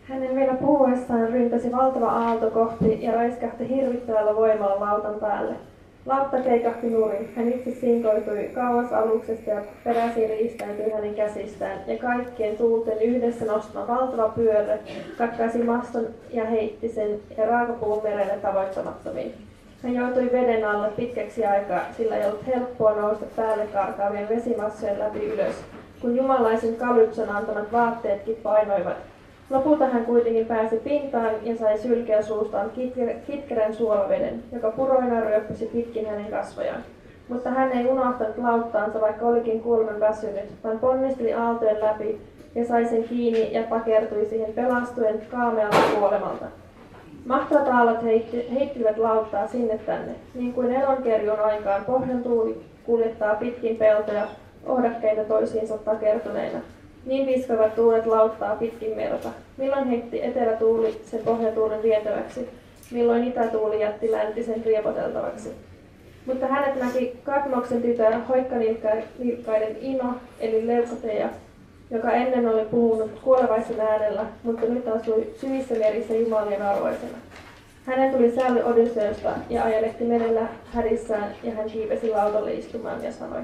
Hänen vielä puhuessaan ryntäsi valtava aalto kohti ja raiskahti hirvittävällä voimalla lautan päälle. Lautta keikahti nurin, hän itse sinkoitui kauas aluksesta ja peräsi riistäytyi hänen käsistään, ja kaikkien tuulten yhdessä nostama valtava pyörre katkaisi maston ja heitti sen ja raakapuun merelle tavoittamattomiin. Hän joutui veden alle pitkäksi aikaa, sillä ei ollut helppoa nousta päälle karkaavien vesimassojen läpi ylös, kun jumalaisen Kalypson antamat vaatteetkin painoivat. Lopulta hän kuitenkin pääsi pintaan ja sai sylkeä suustaan kitkerän suolaveden, joka puroina ryöppäsi pitkin hänen kasvojaan. Mutta hän ei unohtanut lauttaansa, vaikka olikin kuuleman väsynyt, vaan ponnisteli aaltojen läpi ja sai sen kiinni ja takertui siihen pelastuen kaamealta kuolemalta. Mahtavat aallot heittivät lauttaa sinne tänne, niin kuin elonkerjun aikaan pohjantuuli kuljettaa pitkin peltoja ohdakkeita toisiinsa takertuneina. Niin viskovat tuulet lauttaa pitkin merta. Milloin heitti etelätuuli sen pohjatuulen vietäväksi, milloin itätuuli jätti läntisen riepoteltavaksi. Mutta hänet näki Kadmoksen tytär hoikkanilkkaiden Ino, eli Leukoteja, joka ennen oli puhunut kuolevaisen äänellä, mutta nyt asui syvissä merissä Jumalien arvoisena. Hänen tuli sääli Odysseosta ja ajelehti merellä hädissään, ja hän kiipesi lautalle istumaan ja sanoi: